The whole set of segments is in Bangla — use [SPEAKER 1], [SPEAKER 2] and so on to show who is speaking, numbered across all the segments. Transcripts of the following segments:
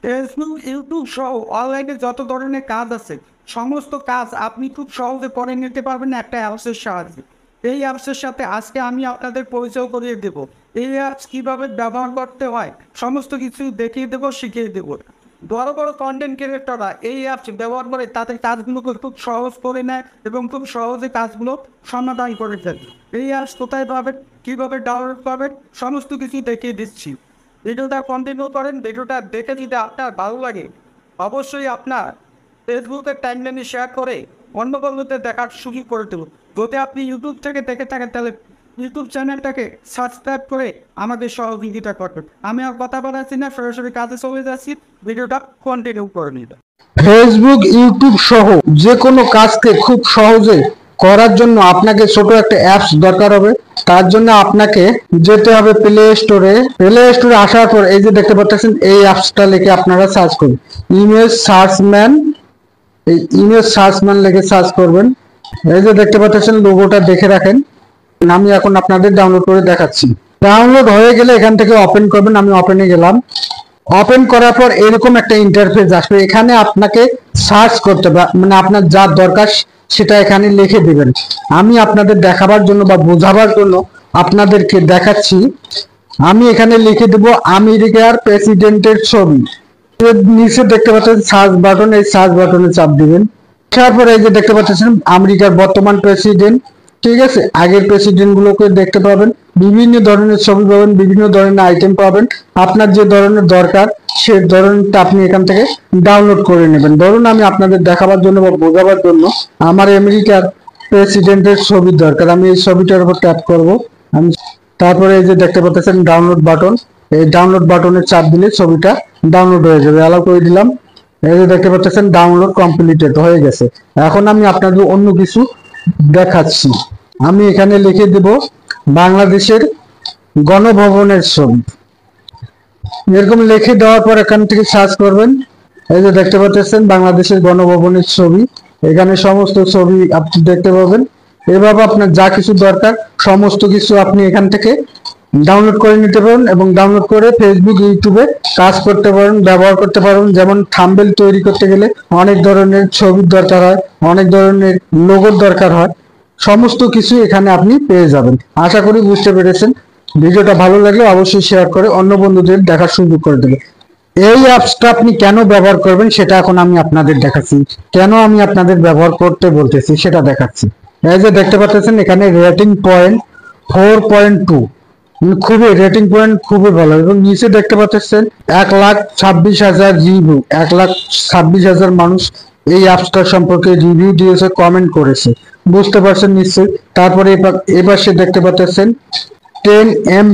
[SPEAKER 1] ফেসবুক, ইউটিউব সহ অনলাইনে যত ধরনের কাজ আছে, সমস্ত কাজ আপনি খুব সহজে করে নিতে পারবেন একটা অ্যাপসের সাহায্যে। এই অ্যাপসের সাথে আজকে আমি আপনাদের পরিচয় করিয়ে দেব। এই অ্যাপস কীভাবে ব্যবহার করতে হয় সমস্ত কিছু দেখিয়ে দেবো, শিখিয়ে দেবো। বড় বড় কন্টেন্ট ক্রিয়েটররা এই অ্যাপস ব্যবহার করে তাদের কাজগুলোকে খুব সহজ করে নেয় এবং খুব সহজে কাজগুলো সমাধান করে ফেলে। এই অ্যাপস কোথায় পাবেন, কীভাবে ডাউনলোড করবেন, সমস্ত কিছু দেখিয়ে দিচ্ছি। ভিডিওটা কন্টিনিউ করেন। ভিডিওটা দেখে যদি আপনার ভালো লাগে, অবশ্যই আপনার ফেসবুকের টাইমলাইনে শেয়ার করে অন্য বন্ধুদের দেখার সুযোগ করে দেবো। যদি আপনি ইউটিউব থেকে দেখে থাকেন তাহলে ইউটিউব চ্যানেলটাকে সাবস্ক্রাইব করে আমাদের সহযোগিতা করবেন। আমি আর কথা বলাচ্ছি না, সরাসরি কাজে চলে যাচ্ছি। ভিডিওটা কন্টিনিউ করে নিন।
[SPEAKER 2] ফেসবুক, ইউটিউব সহ যে কোনো কাজকে খুব সহজে করার জন্য আপনাকে ছোট একটা অ্যাপস দরকার হবে। তার জন্য আপনাকে যেতে হবে প্লে স্টোরে। প্লে স্টোরে আসার পর এই যে দেখতে পাচ্ছেন, এই অ্যাপসটা লিখে আপনারা সার্চ করুন ইমেজ সার্চম্যান। এই ইমেজ সার্চম্যান লিখে সার্চ করবেন। এই যে দেখতে পাচ্ছেন, লোগোটা দেখে রাখেন। আমি এখন আপনাদের ডাউনলোড করে দেখাচ্ছি। ডাউনলোড হয়ে গেলে এখান থেকে ওপেন করবেন। আমি ওপেনে গেলাম। ওপেন করার পর এরকম একটা ইন্টারফেস আসবে। এখানে আপনাকে সার্চ করতে হবে, মানে আপনার যা দরকার সেটা এখানে লিখে দিবেন। আমি আপনাদের দেখাবার জন্য বা বোঝাবার জন্য আপনাদেরকে দেখাচ্ছি। আমি এখানে লিখে দেব আমেরিকার প্রেসিডেন্টের ছবি। এর নিচে দেখতে পাচ্ছেন সার্চ বাটন, এই সার্চ বাটনে চাপ দিবেন। তারপরে এই যে দেখতে পাচ্ছেন আমেরিকার বর্তমান প্রেসিডেন্ট, ঠিক আছে, আগের প্রেসিডেন্ট গুলোকে দেখতে পাবেন। বিভিন্ন ধরনের ছবি পাবেন, বিভিন্ন ধরনের আইটেম পাবেন। আপনার যে ধরনের দরকার সেই ধরনটা আপনি এখান থেকে ডাউনলোড করে নেবেন। ধরুন আমি আপনাদের দেখাবার জন্য বা বোঝাবার জন্য আমার আমেরিকার প্রেসিডেন্টের ছবির দরকার। আমি এই ছবিটার উপর ট্যাপ করব। আমি তারপরে এই যে দেখতে পাচ্ছেন ডাউনলোড বাটন, এই ডাউনলোড বাটনে চাপ দিলে ছবিটা ডাউনলোড হয়ে যাবে। অ্যালাউ করে দিলাম। এই যে দেখতে পাচ্ছেন ডাউনলোড কমপ্লিটেড হয়ে গেছে। এখন আমি আপনাদের অন্য কিছু দেখাচ্ছি। আমি এখানে লিখে দেব বাংলাদেশের গণভবনের ছবি। এরকম লিখে দেওয়ার পর এখান থেকে সার্চ করবেন। এই যে দেখতে পাচ্ছেন বাংলাদেশের গণভবনের ছবি। এখানে সমস্ত ছবি আপনি দেখতে পাবেন। এভাবে আপনার যা কিছু দরকার সমস্ত কিছু আপনি এখান থেকে ডাউনলোড করে নিতে পারেন এবং ডাউনলোড করে ফেসবুক, ইউটিউবে কাজ করতে পারেন, ব্যবহার করতে পারেন। যেমন থাম্বনেল তৈরি করতে গেলে অনেক ধরনের ছবির দরকার হয়, অনেক ধরনের লোগোর দরকার হয়। সমস্ত কিছু এখানে আপনি পেয়ে যাবেন। আশা করি বুঝতে পেরেছেন। ভিডিওটা ভালো লাগলে অবশ্যই শেয়ার করে অন্য বন্ধুদের দেখার সুযোগ করে দেবে। এই অ্যাপসটা আপনি কেন ব্যবহার করবেন সেটা এখন আমি আপনাদের দেখাচ্ছি। কেন আমি আপনাদের ব্যবহার করতে বলতেছি সেটা দেখাচ্ছি। এই যে দেখতে পাচ্ছেন এখানে রেটিং পয়েন্ট 4.2, খুবই রেটিং পয়েন্ট খুবই ভালো। এবং নিচে দেখতে পাচ্ছেন 1,26,000 রিভিউ, 1,26,000 মানুষ এই অ্যাপসটা সম্পর্কে রিভিউ দিয়েছে, কমেন্ট করেছে। বুঝতে পারছেন নিশ্চয়ই। তারপরে এবার সে দেখতে পাচ্ছেন 10M+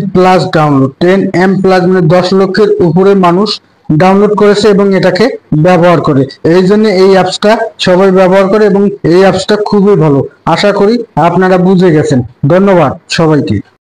[SPEAKER 2] ডাউনলোড। 10M+ মানে 10 লক্ষের উপরে মানুষ ডাউনলোড করেছে এবং এটাকে ব্যবহার করে। এই জন্য এই অ্যাপসটা সবাই ব্যবহার করে এবং এই অ্যাপসটা খুবই ভালো। আশা করি আপনারা বুঝে গেছেন। ধন্যবাদ সবাইকে।